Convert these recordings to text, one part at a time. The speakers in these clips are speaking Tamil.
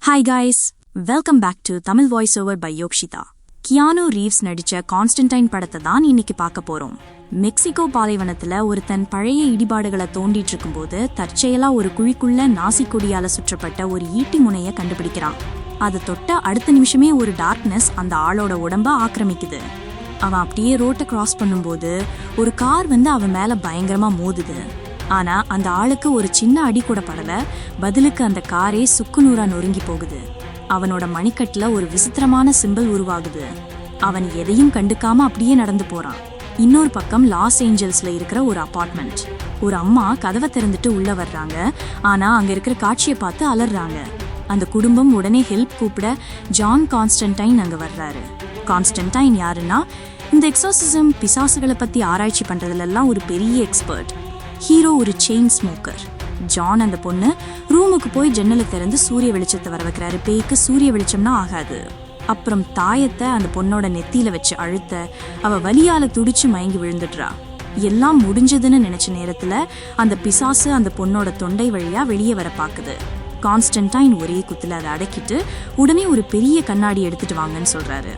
Hi guys, welcome back to Tamil Voiceover by Yokshita. Keanu Reeves நடிச்ச கான்ஸ்டன்டைன் படத்தை தான் இன்னைக்கு பார்க்க போறோம். மெக்சிகோ பாலைவனத்துல ஒருத்தன் பழைய இடிபாடுகளை தோண்டிட்டு இருக்கும்போது தற்செயலா ஒரு குழிக்குள்ள நாசி கொடியால சுற்றப்பட்ட ஒரு ஈட்டி முனைய கண்டுபிடிக்கிறான். அது தொட்ட அடுத்த நிமிஷமே ஒரு டார்க்னஸ் அந்த ஆளோட உடம்ப ஆக்கிரமிக்குது. அவன் அப்படியே ரோட்டை கிராஸ் பண்ணும்போது ஒரு கார் அவன் மேல பயங்கரமா மோதுது. ஆனா அந்த ஆளுக்கு ஒரு சின்ன அடி கூட படல, பதிலுக்கு அந்த காரே சுக்குநூறா நொறுங்கி போகுது. அவனோட மணிக்கட்டுல ஒரு விசித்திரமான சிம்பிள் உருவாகுது. அவன் எதையும் கண்டுக்காம அப்படியே நடந்து போறான். இன்னொரு பக்கம் லாஸ் ஏஞ்சல்ஸ்ல இருக்கிற ஒரு அபார்ட்மெண்ட். ஒரு அம்மா கதவை திறந்துட்டு உள்ள வர்றாங்க. ஆனா அங்க இருக்கிற காட்சியை பார்த்து அலறாங்க. அந்த குடும்பம் உடனே ஹெல்ப் கூப்பிட ஜான் கான்ஸ்டன்டைன் அங்க வர்றாரு. கான்ஸ்டன்டைன் யாருன்னா, இந்த எக்ஸார்சிசம் பிசாசுகளை பத்தி ஆராய்ச்சி பண்றதுலாம் ஒரு பெரிய எக்ஸ்பர்ட். ஹீரோ ஒரு செயின் ஸ்மோக்கர். ஜான் அந்த பொண்ணு ரூமுக்கு போய் ஜன்னலை திறந்து சூரிய வெளிச்சத்தை வர வைக்கிறாரு. பேய்க்கு சூரிய வெளிச்சம்னா ஆகாது. அப்புறம் தாயத்தை அந்த பொண்ணோட நெத்தியில வச்சு அழுத்த அவ வலியால துடிச்சு மயங்கி விழுந்துடுறா. எல்லாம் முடிஞ்சதுன்னு நினைச்ச நேரத்துல அந்த பிசாசு அந்த பொண்ணோட தொண்டை வழியா வெளியே வர பாக்குது. கான்ஸ்டன்டைன் ஒரே குத்துல அதை அடக்கிட்டு உடனே ஒரு பெரிய கண்ணாடி எடுத்துட்டு வாங்கன்னு சொல்றாரு.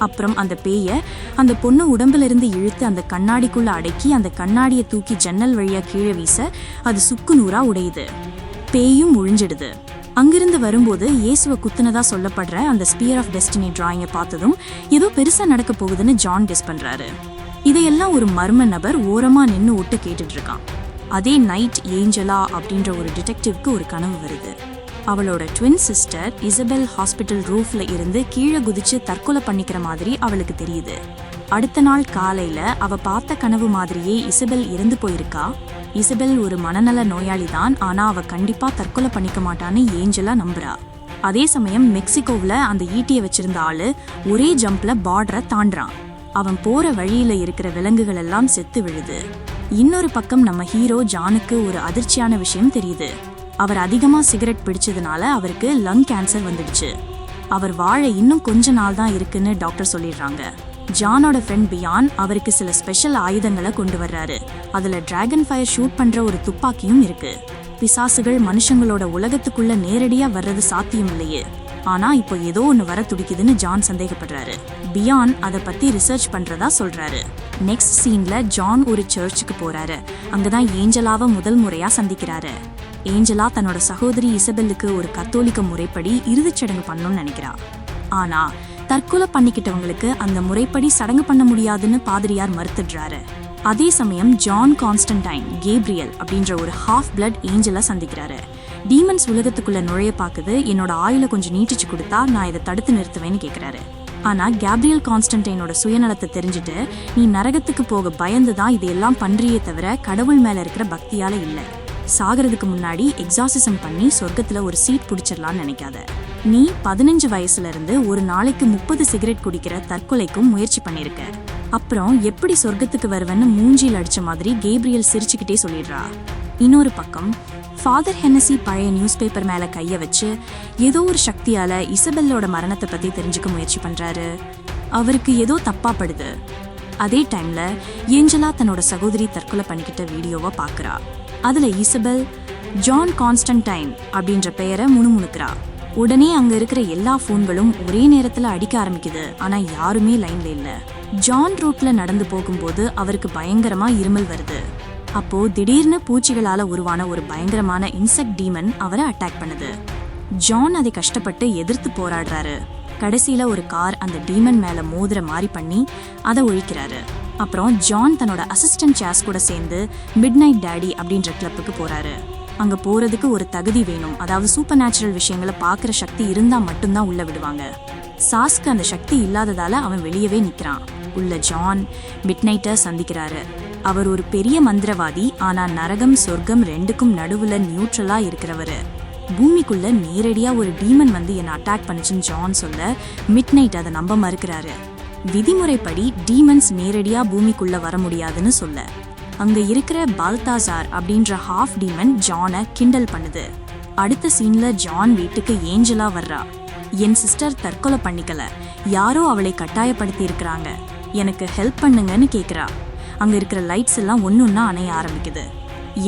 அப்புறம் அந்த பேய அந்த பொண்ணு உடம்புல இருந்து இழுத்து அந்த கண்ணாடிக்குள்ள அடக்கி அந்த கண்ணாடியை தூக்கி ஜன்னல் வழியா கீழே வீச அது சுக்குநூறா உடையுது. பேயும் ஒழிஞ்சிடுது. அங்கிருந்து வரும்போது இயேசுவை குத்துனதா சொல்லப்படுற அந்த ஸ்பியர் ஆஃப் டெஸ்டினி டிராயிங்கை பார்த்ததும் ஏதோ பெருசா நடக்க போகுதுன்னு ஜான் கெஸ் பண்றாரு. இதையெல்லாம் ஒரு மர்ம நபர் ஓரமா நின்னு ஒட்டு கேட்டுட்டு இருக்கான். அதே நைட் ஏஞ்சலா அப்படின்ற ஒரு டிடெக்டிவ்க்கு ஒரு கனவு வருது. அவளோட ட்வின் சிஸ்டர் இசபெல் ஹாஸ்பிட்டல் ரூஃப்ல இருந்து கீழே குதிச்சு தற்கொலை பண்ணிக்கிற மாதிரி அவளுக்கு தெரியுது. அடுத்த நாள் காலையில அவ பார்த்த கனவு மாதிரியே இசபெல் இறந்து போயிருக்கா. இசபெல் ஒரு மனநல நோயாளி தான், ஆனா அவ கண்டிப்பா தற்கொலை பண்ணிக்க மாட்டான்னு ஏஞ்சலா நம்புறா. அதே சமயம் மெக்சிகோவில் அந்த ஈட்டியை வச்சிருந்த ஆளு ஒரே ஜம்ப்ல பார்டரை தாண்டான். அவன் போற வழியில இருக்கிற விலங்குகள் எல்லாம் செத்து விழுது. இன்னொரு பக்கம் நம்ம ஹீரோ ஜானுக்கு ஒரு அதிர்ச்சியான விஷயம் தெரியுது. அவர் அதிகமா சிகரெட் பிடிச்சதுனால அவருக்கு லங் கேன்சர் வந்துடுச்சு. அவர் வாழ இன்னும் கொஞ்ச நாள் தான் இருக்குன்னு டாக்டர் சொல்லிடுறாங்க. ஜானோட ஃப்ரெண்ட் பியான் அவருக்கு சில ஸ்பெஷல் ஆயுதங்களை கொண்டு வர்றாரு. அதுல டிராகன் ஃபயர் ஷூட் பண்ற ஒரு துப்பாக்கியும் இருக்கு. பிசாசுகள் மனுஷங்களோட உலகத்துக்குள்ள நேரடியா வர்றது சாத்தியம் இல்லையே, ஆனா இப்போ ஏதோ ஒன்று வர துடிக்குதுன்னு ஜான் சந்தேகப்படுறாரு. பியான் அதை பத்தி ரிசர்ச் பண்றதா சொல்றாரு. நெக்ஸ்ட் சீன்ல ஜான் ஒரு சர்ச்சுக்கு போறாரு. அங்கதான் ஏஞ்சலாவை முதல் முறையா சந்திக்கிறாரு. ஏஞ்சலா தன்னோட சகோதரி இசபெல்லுக்கு ஒரு கத்தோலிக்க முறைப்படி இறுதிச்சடங்கு பண்ணணும்னு நினைக்கிறா. ஆனா தற்கொலை பண்ணிக்கிட்டவங்களுக்கு அந்த முறைப்படி சடங்கு பண்ண முடியாதுன்னு பாதிரியார் மறுத்துடுறாரு. அதே சமயம் ஜான் கான்ஸ்டன்டைன் கேப்ரியல் அப்படின்ற ஒரு ஹாஃப் பிளட் ஏஞ்சலா சந்திக்கிறாரு. டீமன்ஸ் உலகத்துக்குள்ள நுழைய பாக்குது. என்னோட ஆயுளை கொஞ்சம் நீட்டிச்சு கொடுத்தா நான் இதை தடுத்து நிறுத்துவேன்னு கேட்கிறாரு. ஆனா கேப்ரியல் கான்ஸ்டன்டைனோட சுயநலத்தை தெரிஞ்சுட்டு, நீ நரகத்துக்கு போக பயந்துதான் இதையெல்லாம் பண்றியே தவிர கடவுள் மேல இருக்கிற பக்தியால இல்ல. சாகிறதுக்கு முன்னாடி எக்ஸாசிசம் பண்ணி சொர்க்கத்துல ஒரு சீட் பிடிச்சிடலான்னு நினைக்காத. நீ 15 வயசுல இருந்து ஒரு நாளைக்கு 30 சிகரெட் குடிக்கிற தற்கொலைக்கும் முயற்சி பண்ணிருக்க. அப்புறம் எப்படி சொர்க்கத்துக்கு வருவேன்னு மூஞ்சியில் அடிச்ச மாதிரி கேப்ரியல் சிரிச்சுக்கிட்டே சொல்லிடுறா. இன்னொரு பக்கம் ஃபாதர் ஹென்னசி பழைய நியூஸ் பேப்பர் மேல கைய வச்சு ஏதோ ஒரு சக்தியால இசபெல்லோட மரணத்தை பத்தி தெரிஞ்சுக்க முயற்சி பண்றாரு. அவருக்கு ஏதோ தப்பா படுது. அதே டைம்ல ஏஞ்சலா தன்னோட சகோதரி தற்கொலை பண்ணிக்கிட்ட வீடியோவை பாக்குறா. அதுல இசபெல் ஜான் கான்ஸ்டன்டைன் அப்படின்ற பெயரை முணுமுணுக்கிறா. உடனே அங்க இருக்கிற எல்லா போன்களும் ஒரே நேரத்துல அடிக்க ஆரம்பிக்குது. ஆனா யாருமே லைன்ல இல்ல. ஜான் ரோட்ல நடந்து போகும்போது அவருக்கு பயங்கரமா இருமல் வருது. அப்போ திடீர்னு பூச்சிகளால உருவான ஒரு பயங்கரமான இன்செக்ட் டீமன் அவரை அட்டாக் பண்ணுது. ஜான் அதை கஷ்டப்பட்டு எதிர்த்து போராடுறாரு. கடைசியில ஒரு கார் அந்த டீமன் மேல மோதிர மாதிரி பண்ணி அதை ஒழிக்கிறாரு. அப்புறம் ஜான் தன்னோட அசிஸ்டன்ட் சாஸ் கூட சேர்ந்து மிட் நைட் டேடி அப்படின்ற கிளப்புக்கு போறாரு. அங்க போறதுக்கு ஒரு தகுதி வேணும், அதாவது சூப்பர் நேச்சுரல் விஷயங்களை பாக்குற சக்தி இருந்தா மட்டும்தான் உள்ள விடுவாங்க. சாஸ்க்கு அந்த சக்தி இல்லாததால அவன் வெளியவே நிக்கிறான். உள்ள ஜான் மிட் நைட்டை சந்திக்கிறாரு. அவர் ஒரு பெரிய மந்திரவாதி, ஆனா நரகம் சொர்க்கம் ரெண்டுக்கும் நடுவுல நியூட்ரலா இருக்கிறவரு. பூமிக்குள்ள நேரடியா ஒரு டீமன் என்ன அட்டாக் பண்ணுச்சுன்னு ஜான் சொல்ல மிட் நைட் அதை நம்ப மறுக்கிறாரு. விதிமுறைப்படி டீமன்ஸ் நேரடியா பூமிக்குள்ள வர முடியாதுன்னு சொல்ல அங்க இருக்கிற பால்தாசார் அப்படின்ற ஹாஃப் டீமன் ஜானை கிண்டல் பண்ணுது. அடுத்த சீன்ல ஜான் வீட்டுக்கு ஏஞ்சலா வர்றா. என் சிஸ்டர் தற்கொலை பண்ணிக்கல, யாரோ அவளை கட்டாயப்படுத்தி இருக்கிறாங்க, எனக்கு ஹெல்ப் பண்ணுங்கன்னு கேக்குறா. அங்க இருக்கிற லைட்ஸ் எல்லாம் ஒன்னொன்னா அணைய ஆரம்பிக்குது.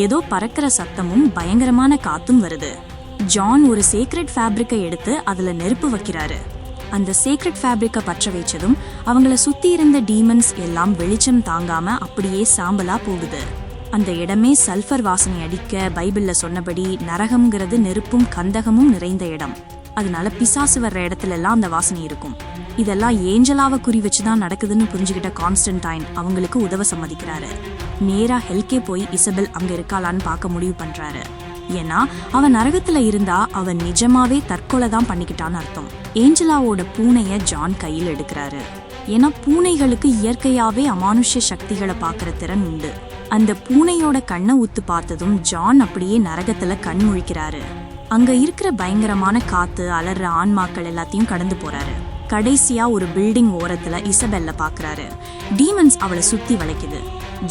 ஏதோ பறக்கிற சத்தமும் பயங்கரமான காத்தும் வருது. ஜான் ஒரு சேக்ரெட் ஃபேப்ரிக்கை எடுத்து அதுல நெருப்பு வைக்கிறாரு. அந்த சேக்ரெட் ஃபேப்ரிக்கை பற்ற வைச்சதும் அவங்கள சுத்தி இருந்த டீமன்ஸ் எல்லாம் வெளிச்சம் தாங்காம அப்படியே சாம்பலா போகுது. அந்த இடமே சல்ஃபர் வாசனை அடிக்க பைபிள்ல சொன்னபடி நரகம்ங்கிறது நெருப்பும் கந்தகமும் நிறைந்த இடம். அதனால பிசாசு வர்ற இடத்துல எல்லாம் அந்த வாசனை இருக்கும். இதெல்லாம் ஏஞ்சலாவை குறி வச்சுதான் நடக்குதுன்னு புரிஞ்சுக்கிட்ட கான்ஸ்டன்டைன் அவங்களுக்கு உதவ சம்மதிக்கிறாரு. நேரா ஹெல்கே போய் இசபெல் அங்க இருக்காளான்னு பார்க்க முடிவு பண்றாரு. ஏன்னா அவன் நரகத்துல இருந்தா அவன் நிஜமாவே தற்கொலை தான் பண்ணிக்கிட்டான்னு அர்த்தம். ஏஞ்சலாவோட பூனைய ஜான் கையில் எடுக்கிறாரு. ஏன்னா பூனைகளுக்கு இயற்கையாவே அமானுஷ்ய சக்திகளை பார்க்கற திறன் உண்டு. அந்த பூனையோட கண்ணை ஊத்து பார்த்ததும் ஜான் அப்படியே நரகத்துல கண் முழிக்கிறாரு. அங்க இருக்கிற பயங்கரமான காத்து அலற ஆன்மாக்கள் எல்லாத்தையும் கடந்து போறாரு. கடைசியா ஒரு பில்டிங் ஓரத்துல இசபெல்ல பாக்குறாரு. டீமன்ஸ் அவளை சுத்தி வளைக்குது.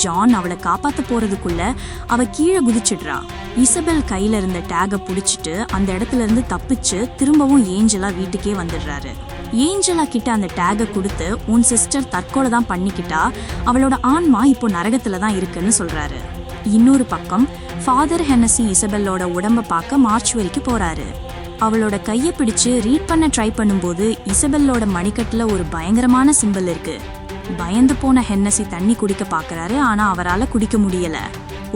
ஜான் அவளை காப்பாத்த போறதுக்குள்ள அவ கீழே குதிச்சிடுறா. இசபெல் கையில இருந்த டேக புடிச்சிட்டு அந்த இடத்துல இருந்து தப்பிச்சு திரும்பவும் ஏஞ்சலா வீட்டுக்கே வந்துடுறாரு. ஏஞ்சலா கிட்ட அந்த டேக கொடுத்து உன் சிஸ்டர் தற்கொலை தான் பண்ணிக்கிட்டா, அவளோட ஆன்மா இப்போ நரகத்துல தான் இருக்குன்னு சொல்றாரு. இன்னொரு பக்கம் ஃபாதர் ஹென்னசி இசபெல்லோட உடம்ப பார்க்க மார்ச்சுவரிக்கு போறாரு. அவளோட கையை பிடிச்சு ரீட் பண்ண ட்ரை பண்ணும்போது இசபெல்லோட மணிக்கட்டுல ஒரு பயங்கரமான சிம்பல் இருக்கு. பயந்து போன ஹென்னசி தண்ணி குடிக்க பாக்குறாரு. ஆனா அவரால் குடிக்க முடியல.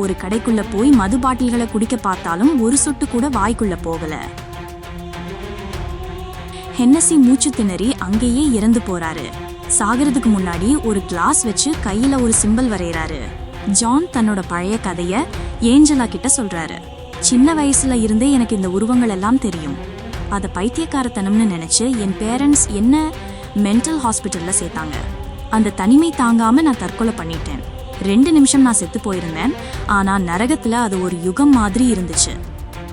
ஒரு கடைக்குள்ள போய் மது பாட்டில்களை குடிக்க பார்த்தாலும் ஒரு சொட்டு கூட வாய்க்குள்ள போகல. ஹென்னசி மூச்சு திணறி அங்கேயே இறந்து போறாரு. சாகிறதுக்கு முன்னாடி ஒரு கிளாஸ் வச்சு கையில ஒரு சிம்பல் வரையறாரு. ஜான் தன்னோட பழைய கதைய ஏஞ்சலா கிட்ட சொல்றாரு. சின்ன வயசுல இருந்தே எனக்கு இந்த உருவங்கள் எல்லாம் தெரியும். அத பைத்தியக்காரத்தனம்னு நினைச்சு என் பேரண்ட்ஸ் என்ன மென்டல் ஹாஸ்பிட்டல்ல சேர்த்தாங்க. அந்த தனிமை தாங்காம நான் தற்கொலை பண்ணிட்டேன். 2 நிமிஷம் நான் செத்து போயிருந்தேன். ஆனா நரகத்துல அது ஒரு யுகம் மாதிரி இருந்துச்சு.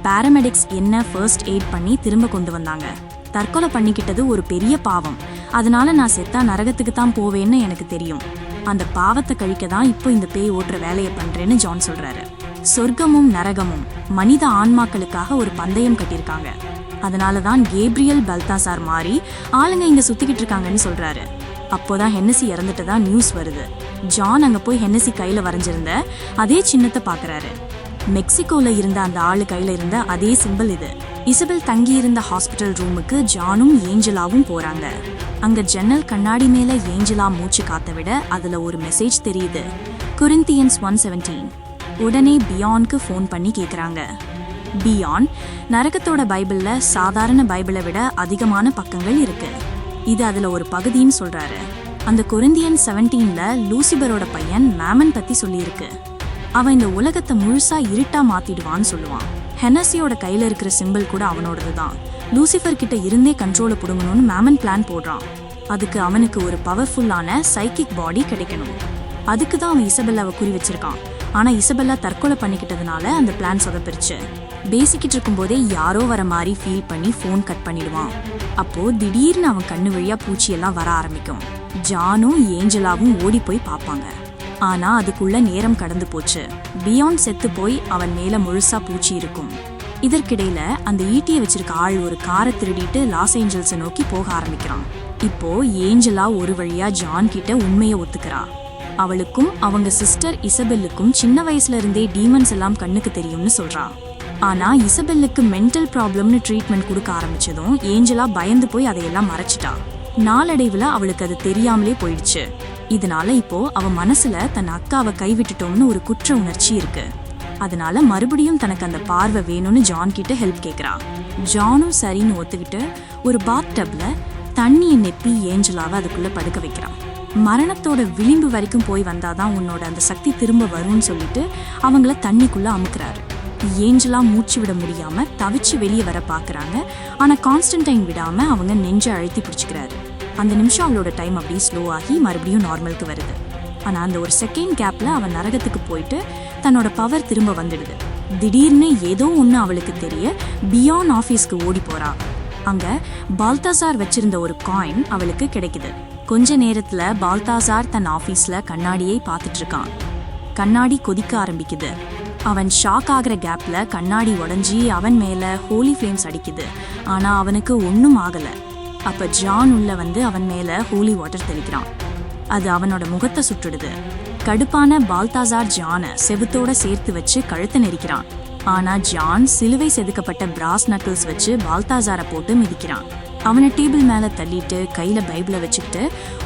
பாராமெடிக்ஸ் என்ன ஃபர்ஸ்ட் எய்ட் பண்ணி திரும்ப கொண்டு வந்தாங்க. தற்கொலை பண்ணிக்கிட்டது ஒரு பெரிய பாவம். அதனால நான் செத்தா நரகத்துக்கு தான் போவேன்னு எனக்கு தெரியும். அந்த பாவத்தை கழிக்க தான் இப்போ இந்த பேய் ஓட்டுற வேலையை பண்றேன்னு ஜான் சொல்றாரு. சொர்க்கமும் நரகமும் மனித ஆன்மாக்களுக்காக ஒரு பந்தயம் கட்டியிருக்காங்க. அதனாலதான் கேப்ரியல் பல்தாசார் மாறி ஆளுங்க இங்க சுத்திக்கிட்டு இருக்காங்கன்னு சொல்றாரு. அப்போதான் ஹென்னசி இறந்துட்டதா நியூஸ் வருது. ஜான் அங்க போய் ஹென்னசி கையில வரைஞ்சிருந்த அதே சின்னத்தை பாக்குறாரு. மெக்சிகோல இருந்த அந்த ஆளு கையில இருந்த அதே சிம்பிள் இது. இசபெல் தங்கி இருந்த ஹாஸ்பிட்டல் ரூமுக்கு ஜானும் ஏஞ்சலாவும் போறாங்க. அங்க ஜன்னல் கண்ணாடி மேல ஏஞ்சலா மூச்சு காத்த விட அதுல ஒரு மெசேஜ் தெரியுது. கொரிந்தியன்ஸ் 1:17. உடனே பியானுக்கு ஃபோன் பண்ணி கேக்குறாங்க. பியான், நரகத்தோட பைபிள்ல சாதாரண பைபிளை விட அதிகமான பக்கங்கள் இருக்கு. இது அதுல ஒரு பகுதின்னு சொல்றாரு. அந்த கொரிந்தியன் 17ல லூசிபரோட பையன் மேமன் பத்தி சொல்லியிருக்கு. அவன் இந்த உலகத்தை முழுசா இருட்டா மாத்திடுவான்னு சொல்லுவான். ஹென்னசியோட கையில இருக்கிற சிம்பிள் கூட அவனோடது தான். லூசிஃபர் கிட்ட இருந்தே கண்ட்ரோலை புடுங்கணும்னு மேமன் பிளான் போடுறான். அதுக்கு அவனுக்கு ஒரு பவர்ஃபுல்லான சைக்கிக் பாடி கிடைக்கணும். அதுக்கு தான் அவன் இசபெல்லாவை குறி வச்சிருக்கான். ஆனா இசபெல்லா தற்கொலை பண்ணிக்கிட்டதுனால அந்த பிளான் சொதப்பிருச்சு. பேசிக்கிட்டு இருக்கும்போதே யாரோ வர மாதிரி ஃபீல் பண்ணி ஃபோன் கட் பண்ணிடுவான். அப்போ திடீர்னு அவன் கண்ணு வழியா பூச்சியெல்லாம் வர ஆரம்பிக்கும். ஜானும் ஏஞ்சலாவும் ஓடி போய் பார்ப்பாங்க. ஆனா அதுக்குள்ள நேரம் கடந்து போச்சு. பியான் செத்து போய் அவன் மேல முழுசா பூச்சி இருக்கும். இதற்கிடையில அந்த ஈட்டியை வச்சிருக்க ஆள் ஒரு காரை திருடிட்டு லாஸ் ஏஞ்சல்ஸை நோக்கி போக ஆரம்பிக்கிறான். இப்போ ஏஞ்சலா ஒரு வழியா ஜான் கிட்ட உண்மையை ஒத்துக்கிறா. அவளுக்கும் அவங்க சிஸ்டர் இசபெல்லுக்கும் சின்ன வயசுல இருந்தே டீமன்ஸ் எல்லாம் கண்ணுக்கு தெரியும்னு சொல்றா. ஆனா இசபெல்லுக்கு மென்டல் ப்ராப்ளம்னு ட்ரீட்மெண்ட் கொடுக்க ஆரம்பிச்சதும் ஏஞ்சலா பயந்து போய் அதையெல்லாம் மறைச்சிட்டா. நாளடைவுல அவளுக்கு அது தெரியாமலே போயிடுச்சு. இதனால இப்போ அவ மனசுல தன் அக்காவை கைவிட்டுட்டோம்னு ஒரு குற்ற உணர்ச்சி இருக்கு. அதனால மறுபடியும் தனக்கு அந்த பார்வை வேணும்னு ஜான் கிட்ட ஹெல்ப் கேக்குறா. ஜானும் சரின்னு ஒத்துக்கிட்டு ஒரு பாத் டப்ல தண்ணியை நெப்பி ஏஞ்சலாவை அதுக்குள்ள படுக்க வைக்கிறான். மரணத்தோட விளிம்பு வரைக்கும் போய் வந்தாதான் உன்னோட அந்த சக்தி திரும்ப வரும்னு சொல்லிட்டு அவங்கள தண்ணிக்குள்ள அமுக்குறாரு. ஏஞ்சலா மூச்சு விட முடியாம தவிச்சு வெளியே வர பாக்குறாங்க. ஆனா கான்ஸ்டன்டைன் விடாம அவங்க நெஞ்ச அழுத்தி பிடிச்சுக்கிறாரு. அந்த நிமிஷம் அவளோட டைம் அப்படியே ஸ்லோ ஆகி மறுபடியும் நார்மலுக்கு வருது. ஆனா அந்த ஒரு செகண்ட் கேப்ல அவன் நரகத்துக்கு போயிட்டு தன்னோட பவர் திரும்ப வந்துடுது. திடீர்னு ஏதோ ஒண்ணு அவளுக்கு தெரிய பியான் ஆபீஸ்க்கு ஓடி போறா. அங்க பால்தாசார் வச்சிருந்த ஒரு காயின் அவளுக்கு கிடைக்குது. கொஞ்ச நேரத்துல பால்தாசார் தன் ஆபீஸ்ல கண்ணாடியை பார்த்துட்டு இருக்கான். கண்ணாடி கொதிக்க ஆரம்பிக்குது. அவன் ஷாக் ஆகிற கேப்ல கண்ணாடி உடஞ்சி அவன் மேல ஹோலி ஃப்ளேம்ஸ் அடிக்குது. ஆனா அவனுக்கு ஒன்னும் ஆகல. அப்ப ஜான் உள்ள வந்து அவன் மேல ஹோலி வாட்டர் தெளிக்கிறான். அது அவனோட முகத்தை சுட்டுடுது. கடுப்பான பால்தாசார் ஜானை செவுத்தோட சேர்த்து வச்சு கழுத்தை நெரிக்கிறான். ஆனா ஜான் சிலுவை செதுக்கப்பட்ட பிராஸ் நக்கிள்ஸ் வச்சு பால்தாசாரை போட்டு மிதிக்கிறான். அவனை டேபிள் மேல தள்ளிட்டு கையில பைபிளை வச்சுக்கிட்டு,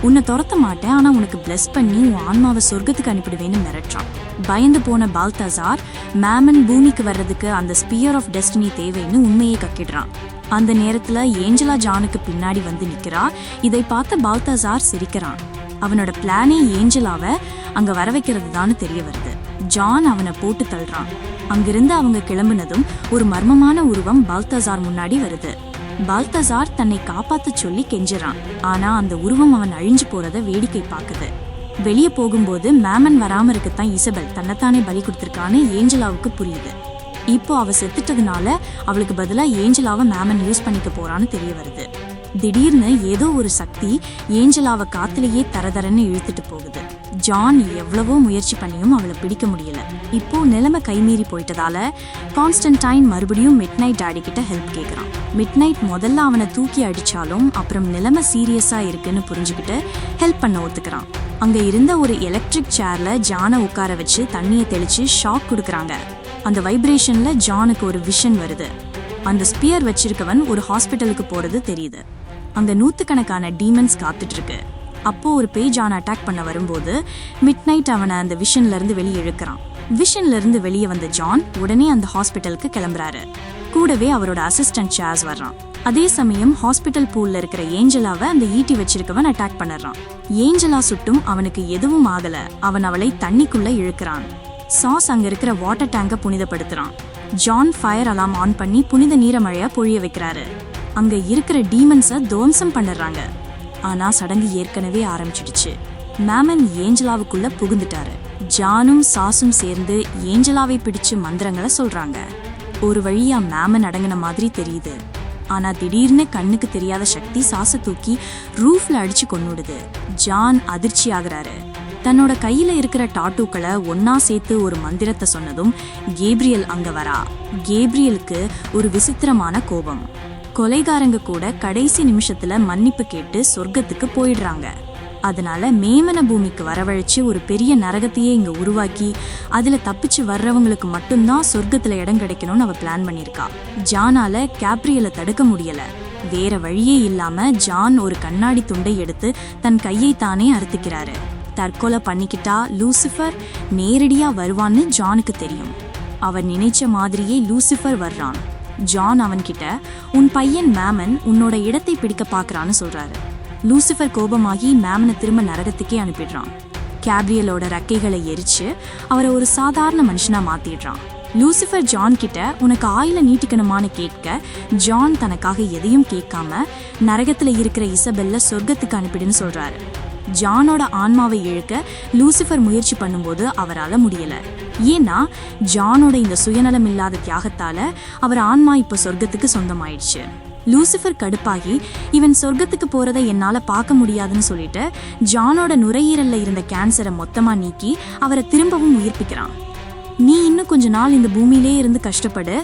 உன்னை துரத்த மாட்டேன், ஆனா உனக்கு பிளஸ் பண்ணி உன் ஆன்மாவை சொர்க்கத்துக்கு அனுப்பிடுவேன்னு மிரட்டுறான். பயந்து போன பால்தாசார் மேமன் பூமிக்கு வர்றதுக்கு அந்த ஸ்பியர் ஆஃப் டெஸ்டினி தேவைன்னு உண்மையை கக்கிடுறான். அந்த நேரத்துல ஏஞ்சலா ஜானுக்கு பின்னாடி வந்து நிக்கிறா. இதை பார்த்த பால்தாசார் சிரிக்கிறான். அவனோட பிளானே ஏஞ்சலாவை அங்க வர வைக்கிறது தான் தெரிய வருது. ஜான் அவனை போட்டு தள்ளுறான். அங்கிருந்து அவங்க கிளம்புனதும் ஒரு மர்மமான உருவம் பால்தாசார் முன்னாடி வருது. பால்தாசார் தன்னை காப்பாத்த சொல்லி கெஞ்சுறான். ஆனா அந்த உருவம் அவன் அழிஞ்சு போறத வேடிக்கை பார்க்குது. வெளியே போகும்போது மேமன் வராம இருக்கத்தான் இசபெல் தன்னைத்தானே பலி கொடுத்திருக்கான்னு ஏஞ்சலாவுக்கு புரியுது. இப்போ அவ செத்துட்டதுனால அவளுக்கு பதிலா ஏஞ்சலாவை மேமன் யூஸ் பண்ணிக்க போறான்னு தெரிய வருது. திடீர்னு ஏதோ ஒரு சக்தி ஏஞ்சலாவை காத்துலயே தரதரன்னு இழுத்துட்டு போகுது. ஜான் எவ்வளவோ முயற்சி பண்ணியும் அவளை பிடிக்க முடியல. இப்போ நிலைமை கைமீறி போயிட்டதால கான்ஸ்டன்டைன் மறுபடியும் மிட்நைட் டாடி கிட்ட ஹெல்ப் கேட்குறான். மிட்நைட் முதல்ல அவனை தூக்கி அடிச்சாலும் அப்புறம் நிலைமை சீரியஸா இருக்குன்னு புரிஞ்சுக்கிட்டு ஹெல்ப் பண்ண ஒத்துக்கிறான். அங்க இருந்த ஒரு எலக்ட்ரிக் சேர்ல ஜானை உட்கார வச்சு தண்ணியை தெளிச்சு ஷாக் கொடுக்குறாங்க. அந்த வைப்ரேஷன்ல ஜானுக்கு ஒரு விஷன் வருது. அந்த ஸ்பியர் வச்சிருக்கவன் ஒரு ஹாஸ்பிட்டலுக்கு போறது தெரியுது. அங்க நூத்துக்கணக்கான டீமன்ஸ் காத்துட்டு இருக்கு. அப்போ ஒரு பேய் ஜான் அட்டாக் பண்ண வரும்போது மிட்நைட் அவனை அந்த விஷன்ல இருந்து வெளியே இழுக்கிறான். விஷன்ல இருந்து வெளியே வந்த ஜான் உடனே அந்த ஹாஸ்பிட்டலுக்கு கிளம்புறாரு. கூடவே அவரோட அசிஸ்டன்ட் சார்ஸ் வர்றான். அதே சமயம் ஹாஸ்பிட்டல் பூல்ல இருக்கிற ஏஞ்சலாவை அந்த ஈட்டி வச்சிருக்கவன் அட்டாக் பண்ணிடுறான். ஏஞ்சலா சுட்டும் அவனுக்கு எதுவும் ஆகல. அவன் அவளை தண்ணிக்குள்ள இழுக்கிறான். சாஸ் அங்க இருக்கிற வாட்டர் டேங்கை புனிதப்படுத்துறான். ஜான் ஃபயர் அலாம் ஆன் பண்ணி புனித நீரமழையா பொழிய வைக்கிறாரு. அங்க இருக்கிற டீமன்ஸை துவம்சம் பண்ணிடுறாங்க. ஆனா சடங்கு ஏற்கனவே ஆரம்பிச்சிடுச்சு. மேமன் ஏஞ்சலாவுக்குள்ள புகுந்துட்டாரு. ஜானும் சாஸும் சேர்ந்து ஏஞ்சலாவை பிடிச்சு மந்திரங்களை சொல்றாங்க. ஒரு வழியா மேமன் அடங்கின மாதிரி தெரியுது. ஆனா திடீர்னு கண்ணுக்கு தெரியாத சக்தி சாஸை தூக்கி ரூஃப்ல அடிச்சு கொன்னுடுது. ஜான் அதிர்ச்சி ஆகுறாரு. தன்னோட கையில இருக்கிற டாட்டூக்களை ஒன்னா சேர்த்து ஒரு மந்திரத்தை சொன்னதும் கேப்ரியல் அங்க வரா. கேப்ரியலுக்கு ஒரு விசித்திரமான கோபம். கொலைகாரங்க கூட கடைசி நிமிஷத்துல மன்னிப்பு கேட்டு சொர்க்கத்துக்கு போயிடுறாங்க. அதனால மேமன பூமிக்கு வரவழைச்சு ஒரு பெரிய நரகத்தையே இங்க உருவாக்கி அதுல தப்பிச்சு வர்றவங்களுக்கு மட்டும்தான் சொர்க்கத்துல இடம் கிடைக்கணும்னு அவ பிளான் பண்ணிருக்கா. ஜானால கேப்ரியலை தடுக்க முடியல. வேற வழியே இல்லாம ஜான் ஒரு கண்ணாடி துண்டை எடுத்து தன் கையை தானே அறுத்துக்கிறாரு. தற்கொலை பண்ணிக்கிட்டா லூசிஃபர் நேரடியா வருவான்னு ஜானுக்கு தெரியும். அவர் நினைச்ச மாதிரியே லூசிஃபர் வர்றான். ஜான் அவன்கிட்ட, உன் பையன் மேமன் உன்னோட இடத்தை பிடிக்க பாக்குறான்னு சொல்றாரு. லூசிஃபர் கோபமாகி மேமனை திரும்ப நரகத்துக்கே அனுப்பிடுறான். கேப்ரியலோட ரெக்கைகளை எரிச்சு அவரை ஒரு சாதாரண மனுஷனா மாத்திடுறான். லூசிஃபர் ஜான் கிட்ட உனக்கு ஆயில நீட்டிக்கணுமான்னு கேட்க ஜான் தனக்காக எதையும் கேட்காம நரகத்துல இருக்கிற இசபெல்ல சொர்க்கத்துக்கு அனுப்பிடுன்னு சொல்றாரு. ஜானோட ஆன்மாவை இழுக்க லூசிஃபர் முயற்சி பண்ணும்போது அவரால் முடியல. ஏன்னா ஜானோட இந்த சுயநலம் இல்லாத தியாகத்தால அவர் ஆன்மா இப்ப சொர்க்கத்துக்கு சொந்தமாயிடுச்சு. லூசிஃபர் கடுப்பாகி இவன் சொர்க்கத்துக்கு போறதை என்னால பார்க்க முடியாதுன்னு சொல்லிட்டு ஜானோட நுரையீரல்ல இருந்த கேன்சரை மொத்தமா நீக்கி அவரை திரும்பவும் உயிர்ப்பிக்கிறான். நீ இன்னும் கொஞ்ச நாள் இந்த பூமியிலே இருந்து கஷ்டப்படு,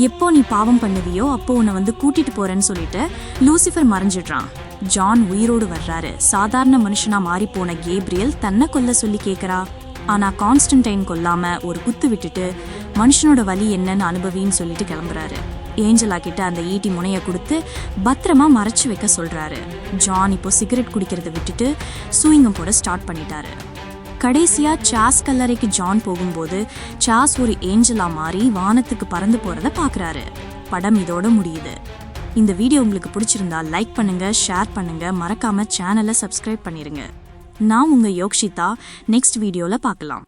எப்போ நீ பாவம் பண்ணுவியோ அப்போ உன்னை வந்து கூட்டிட்டு போறேன்னு சொல்லிட்டு லூசிஃபர் மறைஞ்சிடுறான். ஜான் உயிரோடு வர்றாரு. சாதாரண மனுஷனா மாறி போன கேப்ரியல் தன்னை கொல்ல சொல்லி கேட்கறா. ஆனா கான்ஸ்டன்டைன் கொல்லாம ஒரு குத்து விட்டுட்டு மனுஷனோட வலி என்னன்னு அனுபவின்னு சொல்லிட்டு கிளம்புறாரு. ஏஞ்சலா கிட்ட அந்த ஈட்டி முனைய கொடுத்து பத்திரமா மறைச்சு வைக்க சொல்றாரு. ஜான் இப்போ சிகரெட் குடிக்கிறத விட்டுட்டு சூயிங்கம் போட ஸ்டார்ட் பண்ணிட்டாரு. கடைசியா சாஸ் கல்லறைக்கு ஜான் போகும்போது சாஸ் ஒரு ஏஞ்சலா மாறி வானத்துக்கு பறந்து போறத பாக்குறாரு. படம் இதோட முடியுது. இந்த வீடியோ உங்களுக்கு பிடிச்சிருந்தா லைக் பண்ணுங்க, ஷேர் பண்ணுங்க, மறக்காம சேனலை சப்ஸ்கிரைப் பண்ணிருங்க. நான் உங்க யோக்ஷிதா. நெக்ஸ்ட் வீடியோல பார்க்கலாம்.